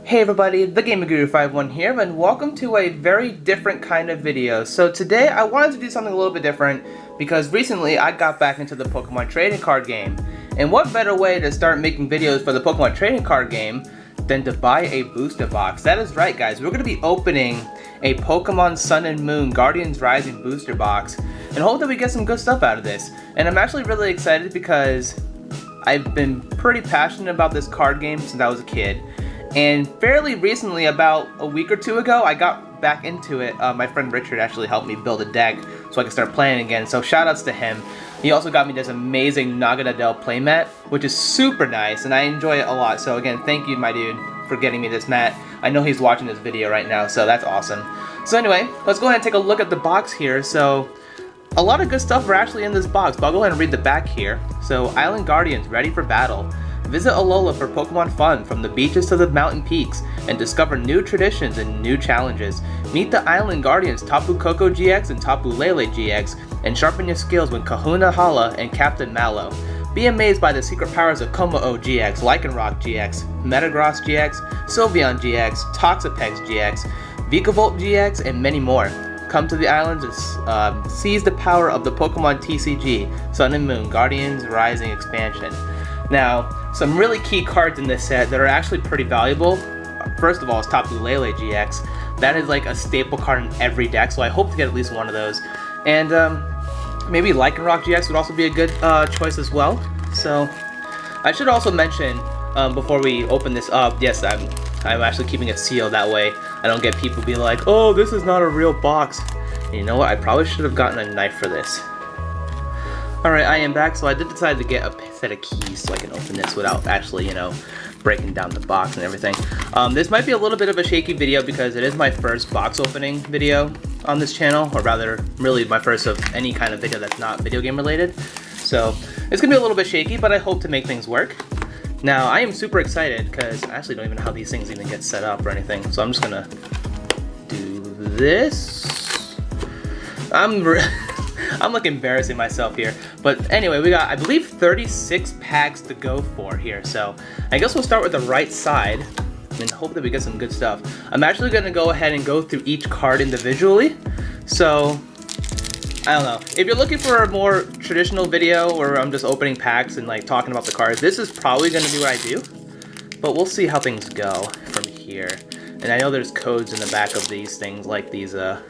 Hey everybody, the Gaming Guru 51 here, and welcome to a very different kind of video. So today I wanted to do something a little bit different because recently I got back into the Pokemon trading card game. And what better way to start making videos for the Pokemon trading card game than to buy a booster box. That is right guys, we're going to be opening a Pokemon Sun and Moon Guardians Rising booster box and hope that we get some good stuff out of this. And I'm actually really excited because I've been pretty passionate about this card game since I was a kid. And fairly recently, about a week or two ago, I got back into it. My friend Richard actually helped me build a deck so I could start playing again, so shoutouts to him. He also got me this amazing Naganadel playmat, which is super nice, and I enjoy it a lot. So again, thank you, my dude, for getting me this mat. I know he's watching this video right now, so that's awesome. So anyway, let's go ahead and take a look at the box here. So a lot of good stuff are actually in this box, but I'll go ahead and read the back here. So, Island Guardians ready for battle. Visit Alola for Pokemon fun from the beaches to the mountain peaks and discover new traditions and new challenges. Meet the Island Guardians Tapu Koko GX and Tapu Lele GX and sharpen your skills with Kahuna Hala and Captain Mallow. Be amazed by the secret powers of Kommo-o GX, Lycanroc GX, Metagross GX, Sylveon GX, Toxapex GX, Vikavolt GX, and many more. Come to the islands and seize the power of the Pokemon TCG, Sun and Moon Guardians Rising expansion. Now, some really key cards in this set that are actually pretty valuable. First of all is Tapu Lele GX. That is like a staple card in every deck, so I hope to get at least one of those. And maybe Lycanroc GX would also be a good choice as well. So, I should also mention, before we open this up, yes, I'm actually keeping it sealed, that way I don't get people be like, oh, this is not a real box. And you know what, I probably should have gotten a knife for this. Alright, I am back, so I did decide to get a set of keys so I can open this without actually, breaking down the box and everything. This might be a little bit of a shaky video because it is my first box opening video on this channel, or rather, really my first of any kind of video that's not video game related. So, it's going to be a little bit shaky, but I hope to make things work. Now, I am super excited because I actually don't even know how these things even get set up or anything, so I'm just going to do this. I'm like embarrassing myself here. But anyway, we got, I believe, 36 packs to go for here. So I guess we'll start with the right side and hope that we get some good stuff. I'm actually going to go ahead and go through each card individually. So, I don't know. If you're looking for a more traditional video where I'm just opening packs and like talking about the cards, this is probably going to be what I do. But we'll see how things go from here. And I know there's codes in the back of these things, like the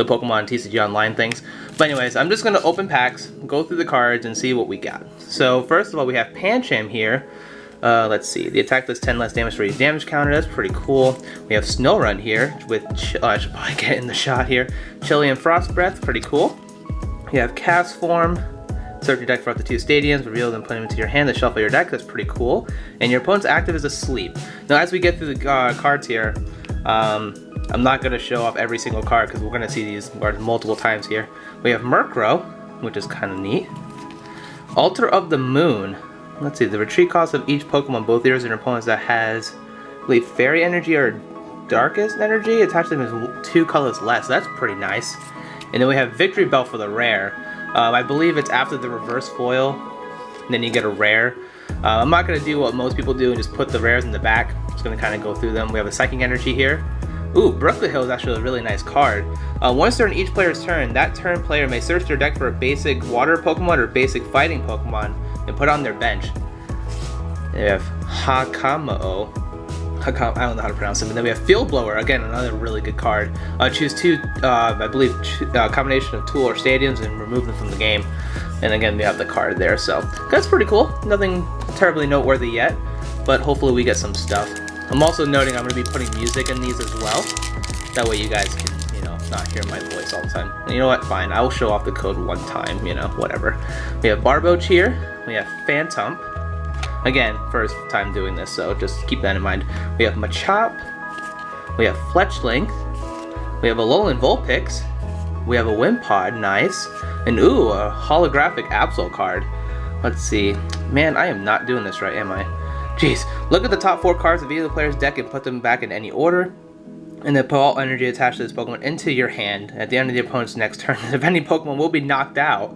Pokemon TCG Online things. But anyways, I'm just going to open packs, go through the cards, and see what we got. So first of all, we have Pancham here. Let's see, the attack does 10 less damage for each damage counter. That's pretty cool. We have Snorunt here with, I should probably get in the shot here. Chili and Frost Breath, pretty cool. You have Cast Form. Search your deck for up to 2 stadiums, reveal them, put them into your hand, then shuffle your deck. That's pretty cool. And your opponent's active is asleep. Now as we get through the cards here, I'm not going to show off every single card because we're going to see these cards multiple times here. We have Murkrow, which is kind of neat. Altar of the Moon. Let's see, the retreat cost of each Pokemon, both yours and your opponent's, that has, I believe, Fairy Energy or Darkest Energy attached to them is 2 colors less. That's pretty nice. And then we have Victory Bell for the rare. I believe it's after the reverse foil, and then you get a rare. I'm not going to do what most people do and just put the rares in the back. I'm just going to kind of go through them. We have a Psychic Energy here. Ooh, Brooklyn Hill is actually a really nice card. Once during each player's turn, that turn player may search their deck for a basic water Pokemon or basic fighting Pokemon and put it on their bench. Then we have Hakamo-o. I don't know how to pronounce it. And then we have Field Blower, again, another really good card. Choose 2, I believe, combination of tool or stadiums and remove them from the game. And again, we have the card there, so that's pretty cool. Nothing terribly noteworthy yet, but hopefully we get some stuff. I'm also noting I'm going to be putting music in these as well. That way you guys can, not hear my voice all the time. And you know what? Fine. I will show off the code one time, whatever. We have Barboach here. We have Phantom. Again, first time doing this, so just keep that in mind. We have Machop. We have Fletchling. We have a Alolan Vulpix. We have a Wimpod. Nice. And ooh, a holographic Absol card. Let's see. Man, I am not doing this right, am I? Jeez, look at the top 4 cards of either player's deck and put them back in any order. And then put all energy attached to this Pokemon into your hand. At the end of the opponent's next turn, if any Pokemon will be knocked out.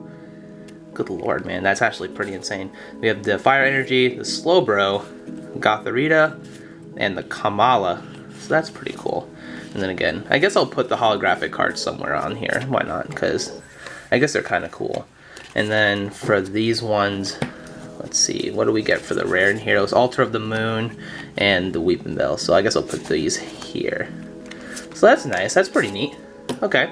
Good lord, man, that's actually pretty insane. We have the Fire Energy, the Slowbro, Gothorita, and the Kamala. So that's pretty cool. And then again, I guess I'll put the holographic cards somewhere on here. Why not? Because I guess they're kind of cool. And then for these ones, let's see, what do we get for the rare in here? It was Altar of the Moon and the Weeping Bell. So I guess I'll put these here. So that's nice. That's pretty neat. Okay.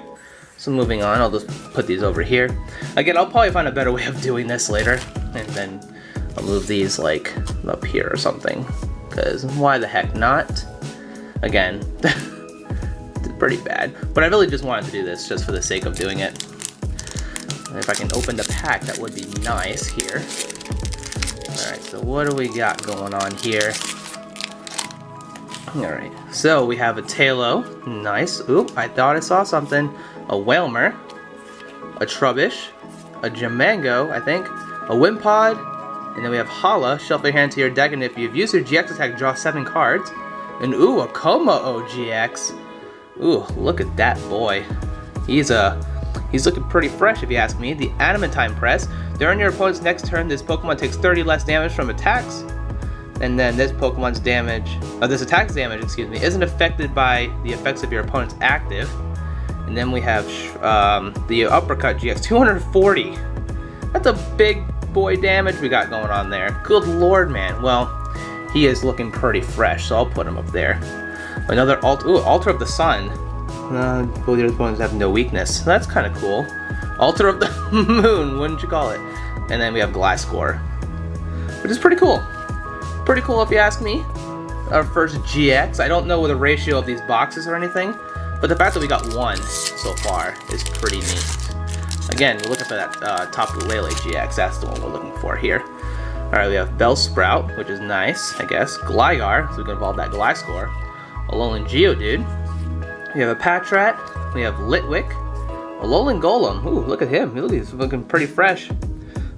So moving on, I'll just put these over here. Again, I'll probably find a better way of doing this later. And then I'll move these like up here or something. Because why the heck not? Again, pretty bad. But I really just wanted to do this just for the sake of doing it. And if I can open the pack, that would be nice here. Alright, so what do we got going on here? Alright, so we have a Tailo. Nice. Oop, I thought I saw something. A Whalmer. A Trubbish. A Jamango, I think. A Wimpod. And then we have Hala. Shuffle your hand to your deck, and if you've used your GX attack, draw 7 cards. And ooh, a Como GX. Ooh, look at that boy. He's looking pretty fresh if you ask me. The Adamantine Press. During your opponent's next turn, this Pokemon takes 30 less damage from attacks. And then this Pokemon's damage, this attack's damage, excuse me, isn't affected by the effects of your opponent's active. And then we have the Uppercut GX, 240. That's a big boy damage we got going on there. Good lord, man. Well, he is looking pretty fresh, so I'll put him up there. Another Altar of the Sun. Both your opponents have no weakness. That's kind of cool. Altar of the Moon, wouldn't you call it? And then we have Gliscor, which is pretty cool. Pretty cool if you ask me. Our first GX. I don't know the ratio of these boxes or anything, but the fact that we got one so far is pretty neat. Again, we're looking for that Tapu Lele GX. That's the one we're looking for here. Alright, we have Bellsprout, which is nice, I guess. Gligar, so we can evolve that Gliscor. Alolan Geodude. We have a Patrat. We have Litwick. Alolan Golem. Ooh, look at him. He's looking pretty fresh.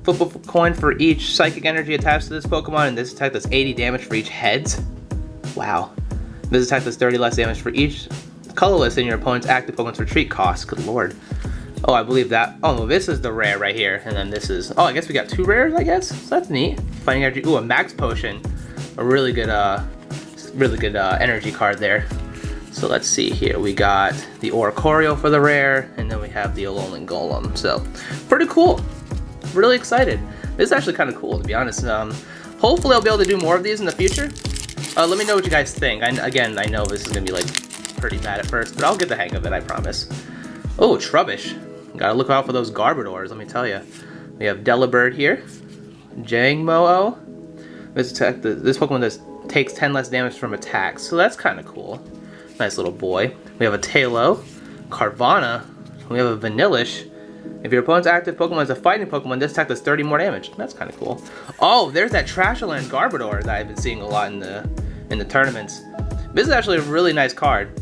Flip a coin for each psychic energy attached to this Pokemon, and this attack does 80 damage for each heads. Wow. This attack does 30 less damage for each colorless in your opponent's active Pokemon's retreat cost. Good lord. Oh, I believe that. Oh, no, this is the rare right here, and then this is... Oh, I guess we got 2 rares, I guess? So that's neat. Fighting energy. Ooh, a Max Potion. A really good energy card there. So let's see here. We got the Oricorio for the rare, and then we have the Alolan Golem. So, pretty cool. Really excited. This is actually kind of cool, to be honest. Hopefully I'll be able to do more of these in the future. Let me know what you guys think. Again, I know this is going to be like pretty bad at first, but I'll get the hang of it, I promise. Oh, Trubbish. Gotta look out for those Garbodors, let me tell you. We have Delibird here. Jangmo-o. This Pokemon takes 10 less damage from attacks, so that's kind of cool. Nice little boy. We have a Tailo. Carvana. We have a Vanillish. If your opponent's active Pokemon is a fighting Pokemon, this attack does 30 more damage. That's kind of cool. Oh, there's that Trashaland Garbodor that I've been seeing a lot in the tournaments. This is actually a really nice card.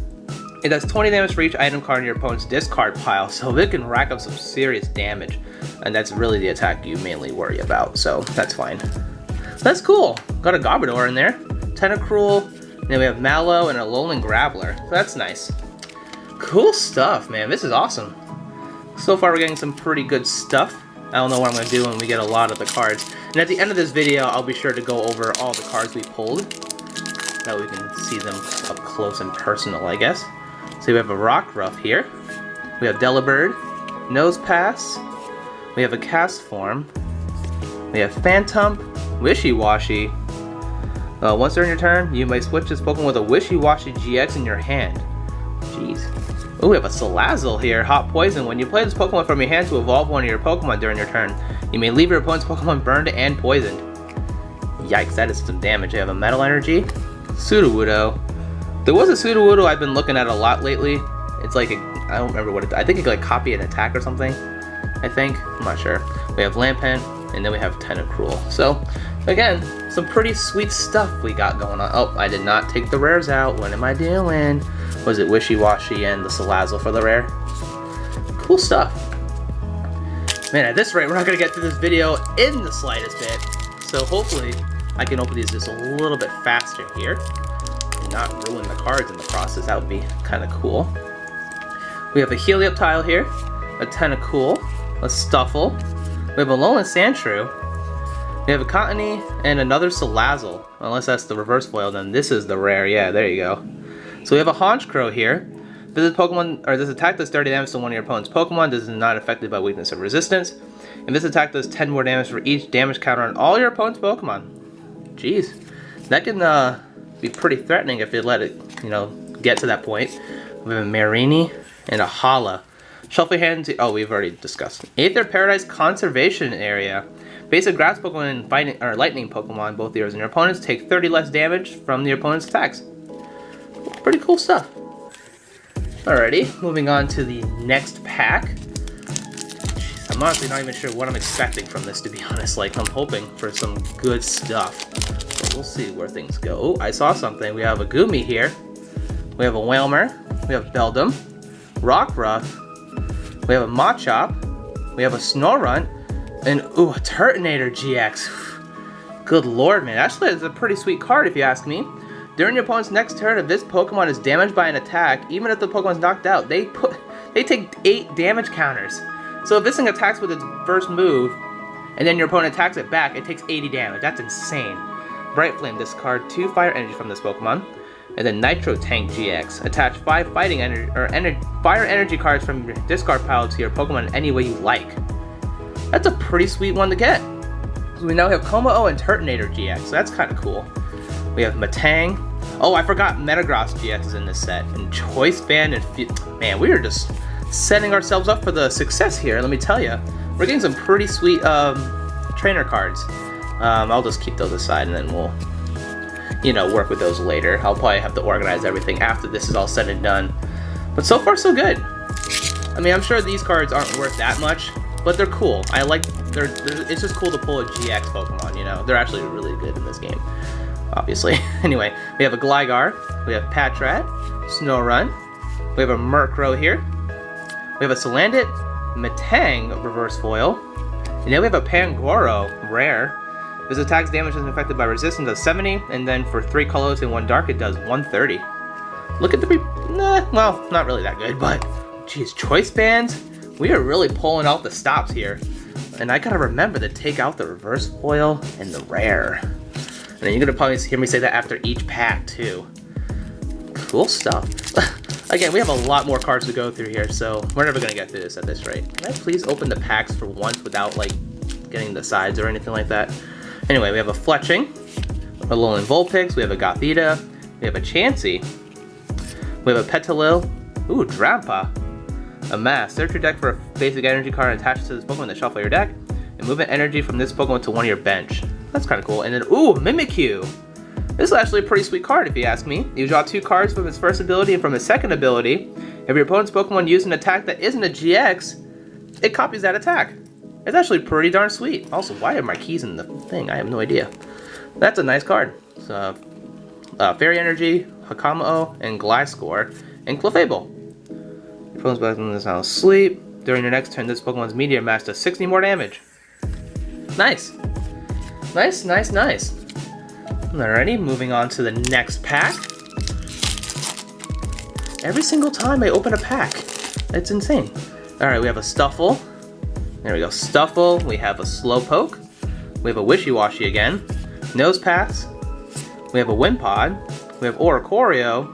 It does 20 damage for each item card in your opponent's discard pile, so it can rack up some serious damage. And that's really the attack you mainly worry about, so that's fine. That's cool. Got a Garbodor in there. Tentacruel. And then we have Mallow and a Alolan Graveler. So that's nice. Cool stuff, man. This is awesome. So far we're getting some pretty good stuff. I don't know what I'm going to do when we get a lot of the cards. And at the end of this video, I'll be sure to go over all the cards we pulled. So that we can see them up close and personal, I guess. So we have a Rockruff here. We have Delibird. Nosepass. We have a Castform. We have Phantump. Wishy-Washy. Once during your turn, you may switch this Pokemon with a Wishy-Washy GX in your hand. Jeez. Ooh, we have a Salazzle here. Hot Poison. When you play this Pokemon from your hand to evolve one of your Pokemon during your turn, you may leave your opponent's Pokemon burned and poisoned. Yikes, that is some damage. I have a Metal Energy. Sudowoodo. There was a Sudowoodo I've been looking at a lot lately. It's like, I don't remember what it, I think it could like copy an attack or something. I think. I'm not sure. We have Lampent, and then we have Tentacruel. So, again, some pretty sweet stuff we got going on. Oh, I did not take the rares out. What am I doing? Was it Wishy-Washy and the Salazzle for the rare? Cool stuff. Man, at this rate, we're not going to get through this video in the slightest bit. So hopefully, I can open these just a little bit faster here. And not ruin the cards in the process. That would be kind of cool. We have a Helioptile here. A Tentacool. A Stuffle. We have a Alolan Sandshrew. We have a Cottony and another Salazzle. Unless that's the reverse foil, then this is the rare. Yeah, there you go. So we have a Honchkrow here. This Pokemon, or this attack does 30 damage to one of your opponent's Pokemon. This is not affected by weakness or resistance. And this attack does 10 more damage for each damage counter on all your opponent's Pokemon. Jeez. That can be pretty threatening if you let it, get to that point. We have a Marini and a Hala. Shuffle your hand to, oh, we've already discussed. Aether Paradise Conservation Area. Basic grass Pokemon and fighting, or lightning Pokemon, both yours and your opponents, take 30 less damage from your opponent's attacks. Pretty cool stuff. Alrighty, moving on to the next pack. Jeez, I'm honestly not even sure what I'm expecting from this, to be honest. Like, I'm hoping for some good stuff. But we'll see where things go. Oh, I saw something. We have a Goomy here. We have a Whalmer. We have Beldum. Rockruff. We have a Machop. We have a Snorunt. And, ooh, a Turtonator GX. Good lord, man. Actually, it's a pretty sweet card, if you ask me. During your opponent's next turn, if this Pokemon is damaged by an attack, even if the Pokemon's knocked out, they take 8 damage counters. So if this thing attacks with its first move, and then your opponent attacks it back, it takes 80 damage. That's insane. Bright Flame, discard 2 fire energy from this Pokemon. And then Nitro Tank GX. Attach 5 fighting energy or fire energy cards from your discard pile to your Pokemon in any way you like. That's a pretty sweet one to get. So we now have Como-O and Turtonator GX. So that's kind of cool. We have Matang. Oh, I forgot Metagross GX is in this set. And Choice Band and... Man, we are just setting ourselves up for the success here, let me tell you. We're getting some pretty sweet trainer cards. I'll just keep those aside and then we'll, work with those later. I'll probably have to organize everything after this is all said and done. But so far, so good. I mean, I'm sure these cards aren't worth that much, but they're cool. I like... It's just cool to pull a GX Pokemon, They're actually really good in this game. Obviously. Anyway, we have a Gligar, we have Patrat, Snorunt, we have a Murkrow here, we have a Salandit, Matang, reverse foil, and then we have a Pangoro, rare. This attack's damage is affected by resistance does 70, and then for 3 colors and 1 dark it does 130. Look at the well, not really that good, but geez, Choice Bands, we are really pulling out the stops here. And I gotta remember to take out the reverse foil and the rare. And then you're gonna probably hear me say that after each pack too. Cool stuff. Again, we have a lot more cards to go through here, so we're never gonna get through this at this rate. Can I please open the packs for once without like getting the sides or anything like that? Anyway, we have a Fletching, a Alolan Vulpix, we have a Gothita, we have a Chansey, we have a Petilil, ooh, Drampa, a Mass. Search your deck for a basic energy card and attach it to this Pokemon, then shuffle your deck, and move an energy from this Pokemon to one of your bench. That's kind of cool. And then, ooh, Mimikyu! This is actually a pretty sweet card if you ask me. You draw 2 cards from its first ability and from its second ability. If your opponent's Pokemon used an attack that isn't a GX, it copies that attack. It's actually pretty darn sweet. Also, why are my keys in the thing? I have no idea. That's a nice card. So, Fairy Energy, Hakamo-O, and Gliscor, and Clefable. Your opponent's Pokemon is now asleep. During your next turn, this Pokemon's Meteor Mash does 60 more damage. Nice. Nice, nice, nice. Alrighty, moving on to the next pack. Every single time I open a pack, it's insane. Alright, we have a Stuffle. There we go, Stuffle. We have a Slowpoke. We have a Wishy-Washy again. Nosepass. We have a Wimpod. We have Oricorio,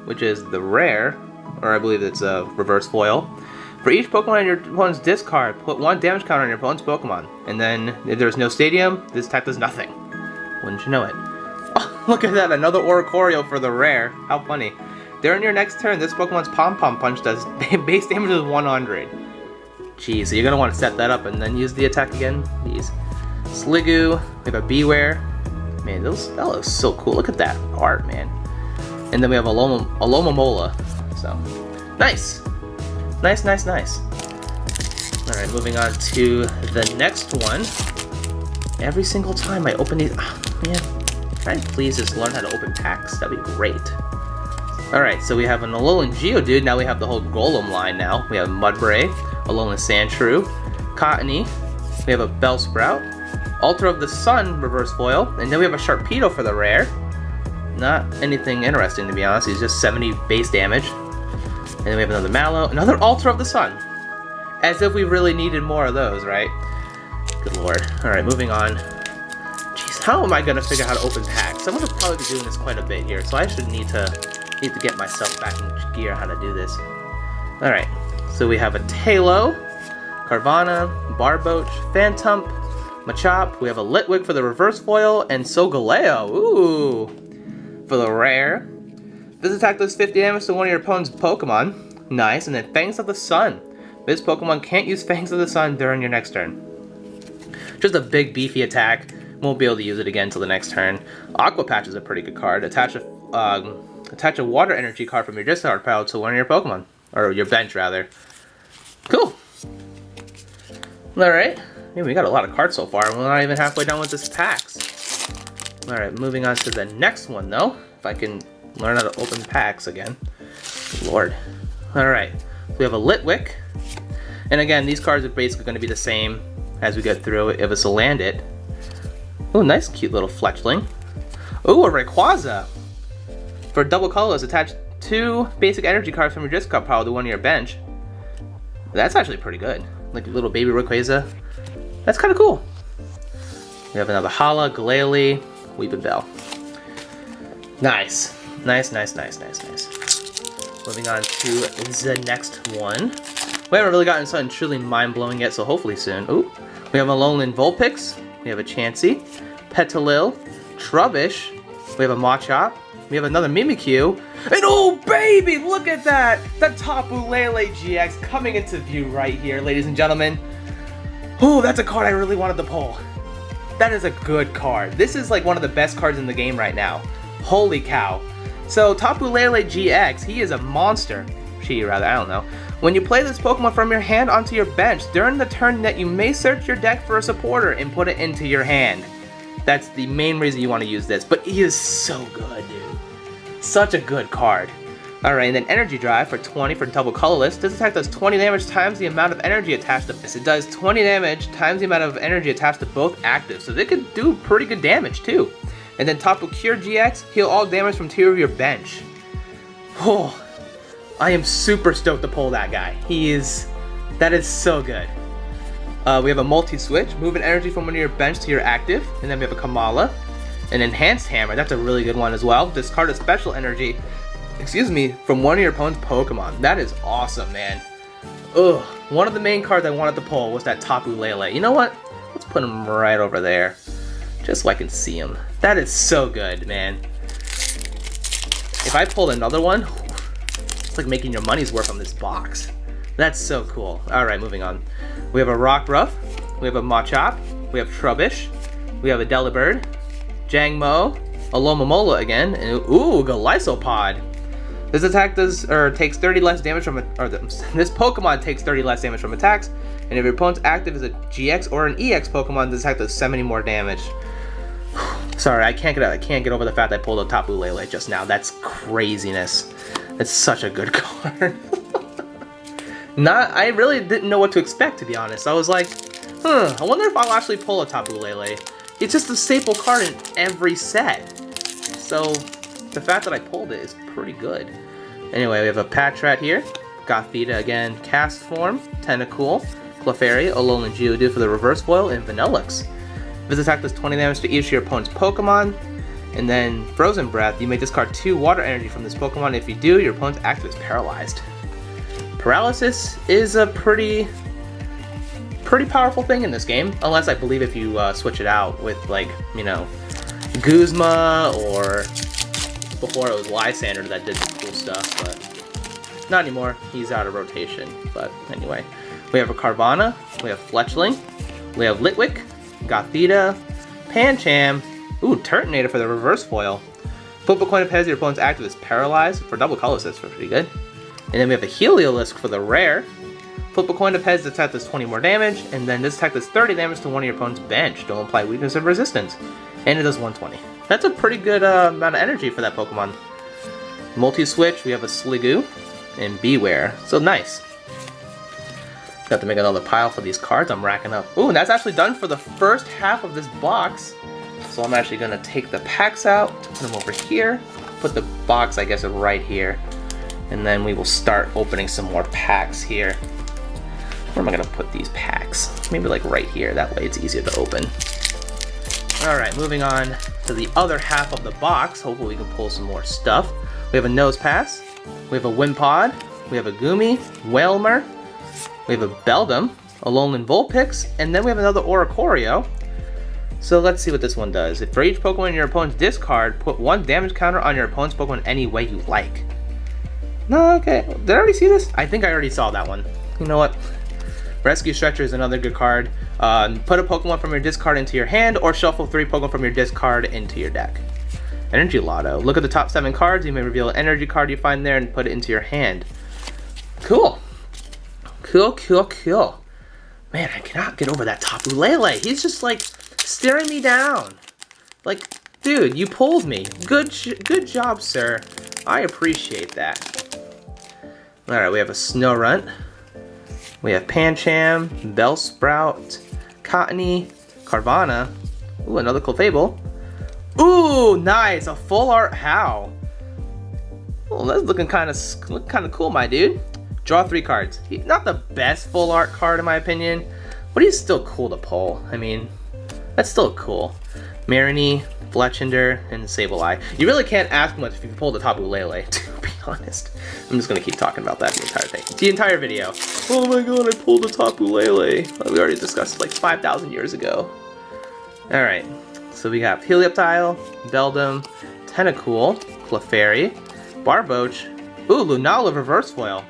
which is the rare, or I believe it's a reverse foil. For each Pokemon in your opponent's discard, put 1 damage counter on your opponent's Pokemon. And then, if there's no Stadium, this attack does nothing. Wouldn't you know it? Oh, look at that, another Oricorio for the rare. How funny. During your next turn, this Pokemon's Pom-Pom Punch does base damage is 100. Jeez, so you're going to want to set that up and then use the attack again. These. Sliggoo, we have a Bewear. Man, that looks so cool. Look at that art, man. And then we have a Alomomola. So, nice. Nice, nice, nice. Alright, moving on to the next one. Every single time I open these... Oh, man. Can I please just learn how to open packs? That'd be great. Alright, so we have an Alolan Geodude. Now we have the whole Golem line now. We have Mudbray, Alolan Sandshrew, Cottony. We have a Bellsprout, Altar of the Sun reverse foil. And then we have a Sharpedo for the rare. Not anything interesting, to be honest. He's just 70 base damage. And then we have another Mallow, another Altar of the Sun. As if we really needed more of those, right? Good lord. Alright, moving on. How am I gonna figure out how to open packs? I'm gonna probably be doing this quite a bit here, so I should need to get myself back in gear how to do this. Alright, so we have a Tailo, Carvana, Barboach, Phantump, Machop, we have a Litwick for the reverse foil, and Solgaleo, ooh, for the rare. This attack does 50 damage to one of your opponent's Pokemon. Nice, and then Fangs of the Sun. This Pokemon can't use Fangs of the Sun during your next turn. Just a big beefy attack. Won't be able to use it again until the next turn. Aqua Patch is a pretty good card. Attach a water energy card from your discard pile to one of your Pokemon. Or your bench, rather. Cool. Alright. Yeah, we got a lot of cards so far. We're not even halfway done with this packs. Alright, moving on to the next one, though. If I can learn how to open packs again. Lord. Alright. So we have a Litwick. And again, these cards are basically going to be the same as we get through if it's a Landit. Oh, nice cute little Fletchling. Oh, a Rayquaza. For double colorless, attach 2 basic energy cards from your discard pile to one of your bench. That's actually pretty good. Like a little baby Rayquaza. That's kind of cool. We have another Hala, Glalie, Weepinbell. Nice. Nice. Moving on to the next one. We haven't really gotten something truly mind-blowing yet, so hopefully soon. Ooh, we have a Alolan Vulpix, we have a Chansey, Petalil, Trubbish, we have a Machop, we have another Mimikyu, and oh baby, look at that! The Tapu Lele GX coming into view right here, ladies and gentlemen. Oh, that's a card I really wanted to pull. That is a good card. This is like one of the best cards in the game right now. Holy cow. So Tapu Lele GX, he is a monster. She rather, I don't know. When you play this Pokemon from your hand onto your bench, during the turn that you may search your deck for a supporter and put it into your hand. That's the main reason you want to use this, but he is so good, dude. Such a good card. Alright, and then Energy Drive for 20 for double colorless. This attack does 20 damage times the amount of energy attached to this. It does 20 damage times the amount of energy attached to both actives, so they could do pretty good damage too. And then Tapu Cure GX, heal all damage from tier of your bench. Oh, I am super stoked to pull that guy. That is so good. We have a multi-switch, move an energy from one of your bench to your active, and then we have a Kamala. An Enhanced Hammer, that's a really good one as well. Discard a special energy, from one of your opponent's Pokemon. That is awesome, man. Ugh, one of the main cards I wanted to pull was that Tapu Lele. You know what? Let's put him right over there, just so I can see him. That is so good, man. If I pulled another one, it's like making your money's worth on this box. That's so cool. Alright, moving on. We have a Rockruff, we have a Machop, we have Trubbish, we have a Delibird, Jangmo, a Lomomola again, and ooh, Golisopod. This attack takes 30 less damage from this Pokemon takes 30 less damage from attacks, and if your opponent's active is a GX or an EX Pokemon, this attack does 70 more damage. Sorry, I can't get over the fact that I pulled a Tapu Lele just now. That's craziness. It's such a good card. I really didn't know what to expect, to be honest. I was like, I wonder if I'll actually pull a Tapu Lele. It's just a staple card in every set. So, the fact that I pulled it is pretty good. Anyway, we have a Patrat here. Gothita again, Cast Form, Tentacool, Clefairy, Alolan Geodude for the reverse foil, and Vanillix. This attack does 20 damage to each of your opponent's Pokemon. And then Frozen Breath, you may discard 2 water energy from this Pokemon. If you do, your opponent's active is paralyzed. Paralysis is a pretty powerful thing in this game, unless I believe if you switch it out with, like, you know, Guzma, or before it was Lysander that did some cool stuff, but not anymore. He's out of rotation. But anyway, we have a Carvana, we have Fletchling, we have Litwick, Gothita, Pancham, ooh, Turtonator for the reverse foil. Flip a coin of heads, your opponent's active is paralyzed for double color assist, pretty good. And then we have a Heliolisk for the rare. Flip a coin of heads, this attack does 20 more damage, and then this attack does 30 damage to one of your opponent's bench. Don't apply weakness or resistance. And it does 120. That's a pretty good amount of energy for that Pokemon. Multi-switch, we have a Sliggoo and Beware. So nice. Got to make another pile for these cards I'm racking up. Ooh, and that's actually done for the first half of this box. So I'm actually going to take the packs out, put them over here, put the box, I guess, right here. And then we will start opening some more packs here. Where am I going to put these packs? Maybe like right here, that way it's easier to open. Alright, moving on to the other half of the box. Hopefully we can pull some more stuff. We have a Nose Pass, we have a Wimpod, we have a Goomy, Wailmer, we have a Beldum, a Alolan Vulpix, and then we have another Oricorio. So let's see what this one does. For each Pokemon in your opponent's discard, put 1 damage counter on your opponent's Pokemon any way you like. No, okay. Did I already see this? I think I already saw that one. You know what? Rescue Stretcher is another good card. Put a Pokemon from your discard into your hand, or shuffle 3 Pokemon from your discard into your deck. Energy Lotto. Look at the top 7 cards. You may reveal an energy card you find there and put it into your hand. Cool. Cool, cool, cool. Man, I cannot get over that Tapu Lele. He's just like staring me down. Like, dude, you pulled me. Good job, sir. I appreciate that. Alright, we have a Snorunt. We have Pancham, Bellsprout, Cottony, Carvana. Ooh, another Clefable. Ooh, nice! A full art How. Oh, that's looking kind of cool, my dude. Draw 3 cards. Not the best full art card in my opinion, but he's still cool to pull. I mean, that's still cool. Marini, Fletchinder, and Sableye. You really can't ask much if you pull the Tapu Lele, to be honest. I'm just gonna keep talking about that the entire thing. The entire video. Oh my god, I pulled the Tapu Lele. We already discussed it like 5,000 years ago. Alright, so we have Helioptile, Beldum, Tentacool, Clefairy, Barboach, ooh, Lunala Reverse Foil.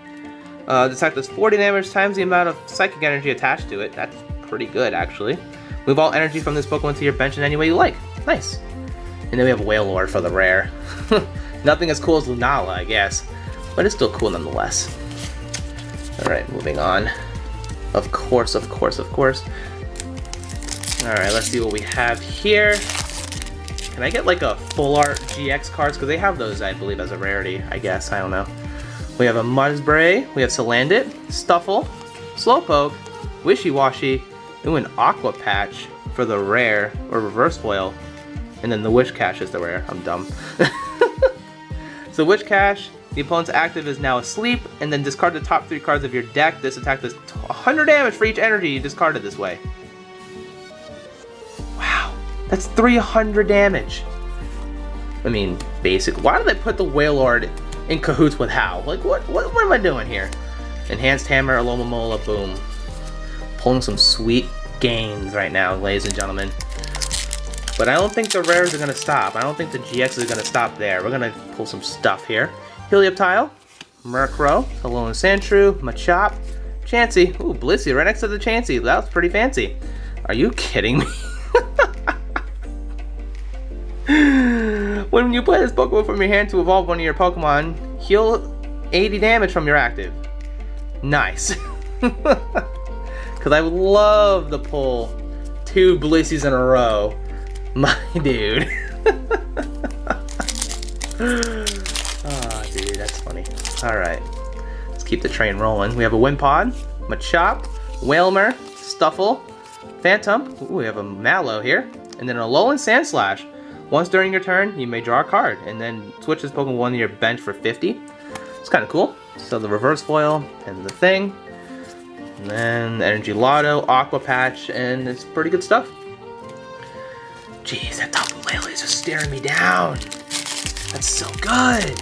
This attack does 40 damage times the amount of psychic energy attached to it. That's pretty good, actually. Move all energy from this Pokemon to your bench in any way you like. Nice. And then we have Wailord for the rare. Nothing as cool as Lunala, I guess. But it's still cool nonetheless. Alright, moving on. Of course, of course, of course. Alright, let's see what we have here. Can I get like a full art GX cards? Because they have those, I believe, as a rarity, I guess. I don't know. We have a Mudsbray, we have Salandit, Stuffle, Slowpoke, Wishy-Washy, ooh, an Aqua Patch for the rare, or reverse foil, and then the Wish Cache is the rare. I'm dumb. So Wish Cache, the opponent's active is now asleep, and then discard the top 3 cards of your deck. This attack does 100 damage for each energy you discarded this way. Wow, that's 300 damage. I mean, basic. Why did they put the Wailord in cahoots with How? Like, what am I doing here? Enhanced Hammer, Alomomola, boom. Pulling some sweet gains right now, ladies and gentlemen. But I don't think the rares are going to stop. I don't think the GXs are going to stop there. We're going to pull some stuff here. Helioptile, Murkrow, Alolan Sandshrew, Machop, Chansey. Ooh, Blissey right next to the Chansey. That was pretty fancy. Are you kidding me? When you play this Pokemon from your hand to evolve one of your Pokemon, heal 80 damage from your active. Nice. Because I would love to pull 2 Blisseys in a row. My dude. Oh, dude, that's funny. Alright. Let's keep the train rolling. We have a Wimpod, Machop, Wailmer, Stuffle, Phantom. Ooh, we have a Mallow here. And then a Alolan Sandslash. Once during your turn, you may draw a card, and then switch this Pokemon to your bench for 50. It's kind of cool. So the reverse foil, and the thing. And then Energy Lotto, Aqua Patch, and it's pretty good stuff. Jeez, that Tapu Lele is just staring me down. That's so good.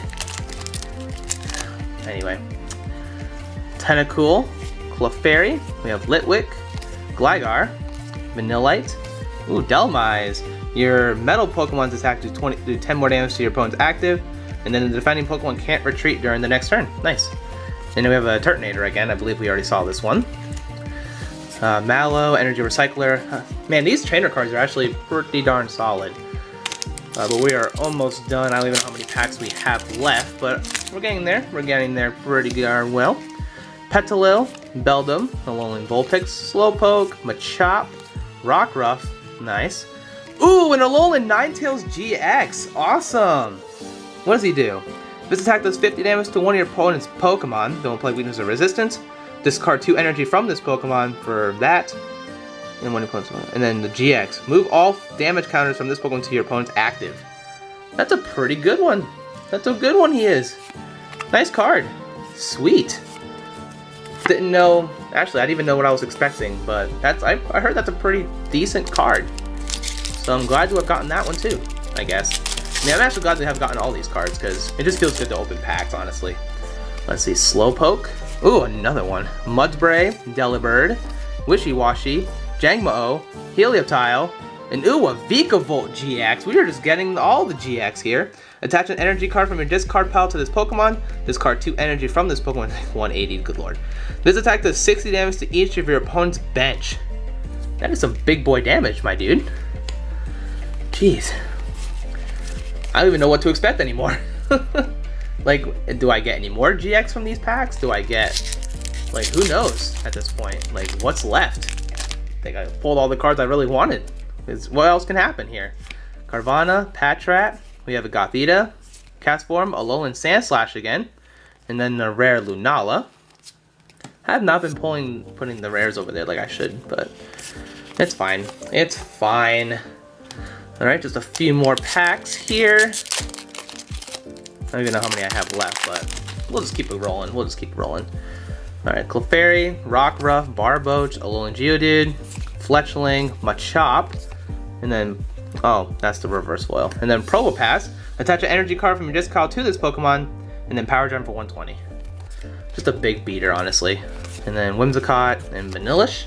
Anyway. Tentacool, Clefairy, we have Litwick, Gligar, Vanillite, ooh, Delmise. Your metal Pokemon's attack do 10 more damage to your opponent's active, and then the defending Pokemon can't retreat during the next turn. Nice. And then we have a Turtonator again. I believe we already saw this one. Mallow, Energy Recycler. Man, these trainer cards are actually pretty darn solid. But we are almost done. I don't even know how many packs we have left, but we're getting there. We're getting there pretty darn well. Petilil, Beldum, Alolan Vulpix, Slowpoke, Machop, Rockruff. Nice. Ooh, an Alolan Ninetales GX. Awesome. What does he do? This attack does 50 damage to one of your opponent's Pokemon. Don't play weakness or resistance. Discard 2 energy from this Pokemon for that. And one opponent's, and then the GX. Move all damage counters from this Pokemon to your opponent's active. That's a pretty good one. That's a good one he is. Nice card. Sweet. Didn't know, actually I didn't even know what I was expecting, but that's I heard that's a pretty decent card. So I'm glad to have gotten that one too, I guess. I mean, I'm actually glad to have gotten all these cards because it just feels good to open packs, honestly. Let's see, Slowpoke. Ooh, another one. Mudspray, Delibird, Wishy-Washy, Jangmo-O, Helioptile, and ooh, a Vikavolt GX. We are just getting all the GX here. Attach an energy card from your discard pile to this Pokemon. Discard 2 energy from this Pokemon. 180, good lord. This attack does 60 damage to each of your opponent's bench. That is some big boy damage, my dude. Jeez. I don't even know what to expect anymore. Like, do I get any more GX from these packs? Do I get, like, who knows at this point? Like, what's left? I think I pulled all the cards I really wanted. What else can happen here? Carvanha, Patrat, we have a Gothita, Castform, Alolan Sandslash again, and then the rare Lunala. I have not been putting the rares over there like I should, but it's fine. It's fine. Alright, just a few more packs here. I don't even know how many I have left, but we'll just keep it rolling. We'll just keep it rolling. Alright, Clefairy, Rockruff, Barboach, Alolan Geodude, Fletchling, Machop, and then, oh, that's the reverse foil. And then Probopass. Attach an energy card from your discard to this Pokemon, and then Power Gem for 120. Just a big beater, honestly. And then Whimsicott and Vanillish.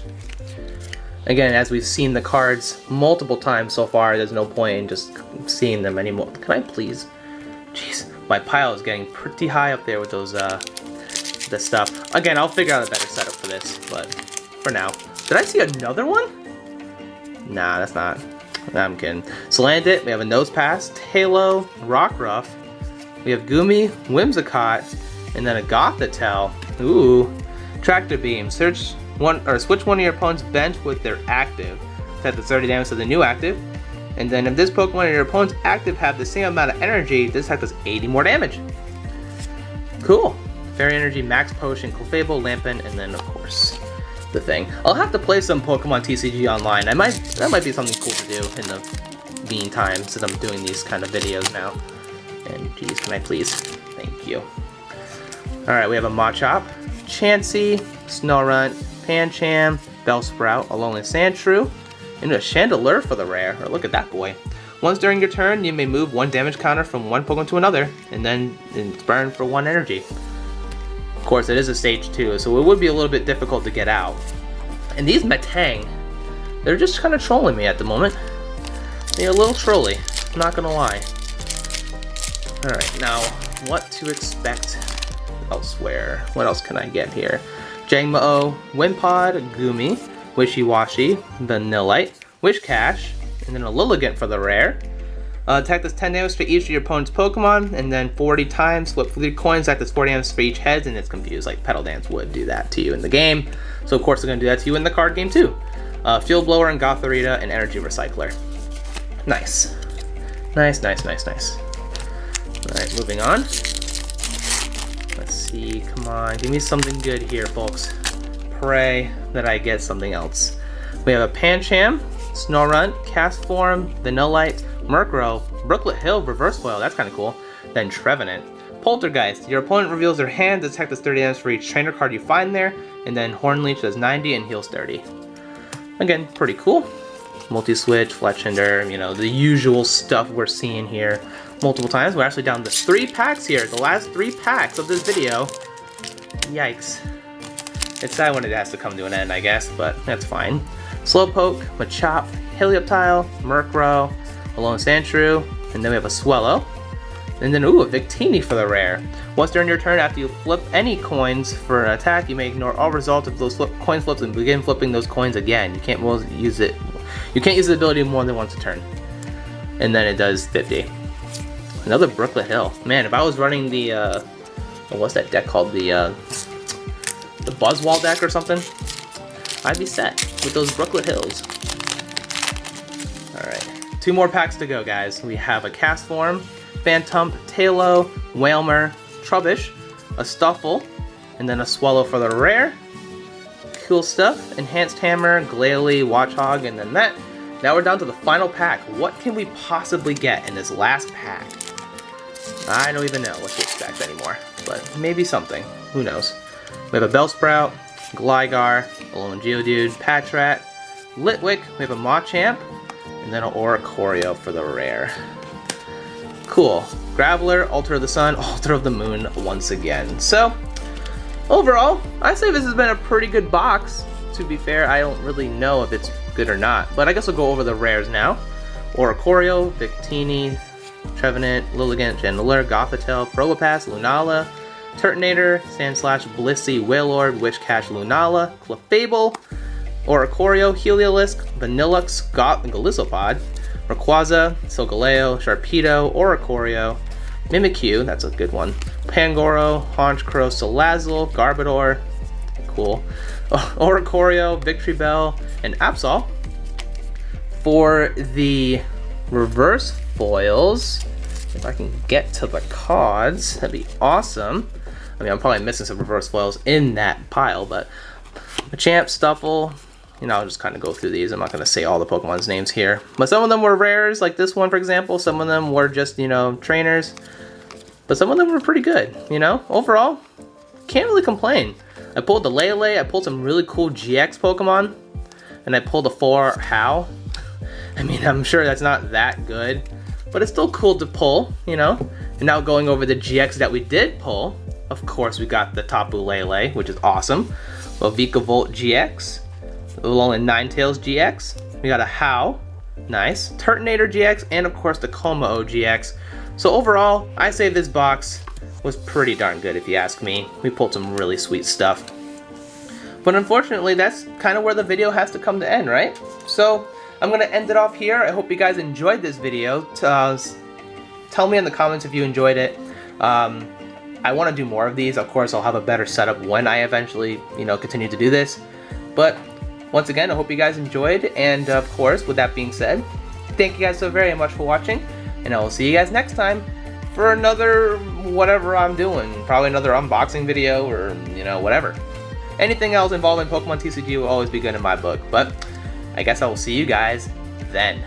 Again, as we've seen the cards multiple times so far, there's no point in just seeing them anymore. Can I please? Jeez, my pile is getting pretty high up there with those, this stuff. Again, I'll figure out a better setup for this, but for now. Did I see another one? Nah, that's not. Nah, I'm kidding. Salandit, we have a Nosepass, Tailo, Rockruff, we have Goomy, Whimsicott, and then a Gothitelle. Ooh. Tractor Beam. Switch one of your opponent's bench with their active. That does 30 damage to the new active. And then if this Pokemon and your opponent's active have the same amount of energy, this attack does 80 more damage. Cool. Fairy Energy, Max Potion, Clefable, Lampin, and then of course the thing. I'll have to play some Pokemon TCG online. That might be something cool to do in the meantime, since I'm doing these kind of videos now. And geez, can I please? Thank you. Alright, we have a Machop, Chansey, Snorunt, Pancham, Bellsprout, Alolan Sandshrew, and a Chandelure for the rare. Or look at that boy. Once during your turn, you may move one damage counter from one Pokemon to another, and then it's burned for 1 energy. Of course, it is a stage 2, so it would be a little bit difficult to get out. And these Metang, they're just kind of trolling me at the moment. They're a little trolly, not gonna lie. Alright, now, what to expect elsewhere? What else can I get here? Jangmo-O, Wimpod, Goomy, Wishy-Washy, Vanillite, Wishcash, and then a Lilligant for the rare. Attack does 10 damage to each of your opponent's Pokemon, and then 40 times, flip 3 coins, attack does 40 damage for each head, and it's confused, like Petal Dance would do that to you in the game. So of course they're going to do that to you in the card game too. Field Blower and Gothorita and Energy Recycler. Nice. Nice, nice, nice, nice. Alright, moving on. Let's see, come on, give me something good here, folks. Pray that I get something else. We have a Pancham, Snorunt, Castform, Vanillite, Murkrow, Brooklet Hill, Reverse Foil, that's kind of cool. Then Trevenant. Poltergeist, your opponent reveals their hand, attack does 30 damage for each trainer card you find there, and then Hornleech does 90 and heals 30. Again, pretty cool. Multi-switch, Fletchinder, you know, the usual stuff we're seeing here multiple times. We're actually down to 3 packs here, the last 3 packs of this video. Yikes. It's sad when it has to come to an end, I guess, but that's fine. Slowpoke, Machop, Helioptile, Murkrow, Alolan Sandshrew, and then we have a Swellow. And then, ooh, a Victini for the rare. Once during your turn, after you flip any coins for an attack, you may ignore all results of those coin flips and begin flipping those coins again. You can't use it. You can't use the ability more than once a turn. And then it does 50. Another Brooklet Hill. Man, if I was running the, what's that deck called? The Buzzwall deck or something, I'd be set with those Brooklet Hills. Alright, 2 more packs to go, guys. We have a Castform, Phantump, Tailo, Wailmer, Trubbish, a Stuffle, and then a Swallow for the rare. Cool stuff. Enhanced Hammer, Glalie, Watchog, and then that. Now we're down to the final pack. What can we possibly get in this last pack? I don't even know what to expect anymore, but maybe something. Who knows? We have a Bellsprout, Gligar, Alolan Geodude, Patrat, Litwick, we have a Machamp, and then an Oricorio for the rare. Cool. Graveler, Altar of the Sun, Altar of the Moon once again. So, overall, I'd say this has been a pretty good box. To be fair, I don't really know if it's good or not, but I guess I'll go over the rares now. Oricorio, Victini, Trevenant, Lilligant, Chandelure, Gothitelle, Probopass, Lunala, Turtonator, Sandslash, Blissey, Wailord, Wishcash, Lunala, Clefable, Oricorio, Heliolisk, Vanillux, Gallisopod, Rayquaza, Solgaleo, Sharpedo, Oricorio, Mimikyu, that's a good one, Pangoro, Honchkrow, Salazzle, Garbodor, cool, Oricorio, Victreebel, and Absol. For the reverse foils, if I can get to the cards, that'd be awesome. I mean, I'm probably missing some reverse foils in that pile, but Machamp, Stuffle, you know, I'll just kind of go through these. I'm not going to say all the Pokemon's names here, but some of them were rares, like this one, for example. Some of them were just, you know, trainers, but some of them were pretty good, you know. Overall, can't really complain. I pulled the Lele, I pulled some really cool GX Pokemon, and I pulled a 4 How. I mean, I'm sure that's not that good, but it's still cool to pull, you know. And now going over the GX that we did pull, of course we got the Tapu Lele, which is awesome. A Vikavolt GX, Alolan Ninetales GX, we got a How, nice, Turtonator GX, and of course the Como GX. So overall, I say this box was pretty darn good if you ask me. We pulled some really sweet stuff. But unfortunately, that's kind of where the video has to come to end, right? So I'm going to end it off here. I hope you guys enjoyed this video. Tell me in the comments if you enjoyed it. I want to do more of these. Of course, I'll have a better setup when I eventually, you know, continue to do this. But once again, I hope you guys enjoyed. And of course, with that being said, thank you guys so very much for watching. And I will see you guys next time for another whatever I'm doing. Probably another unboxing video or, you know, whatever. Anything else involving Pokemon TCG will always be good in my book. But I guess I will see you guys then.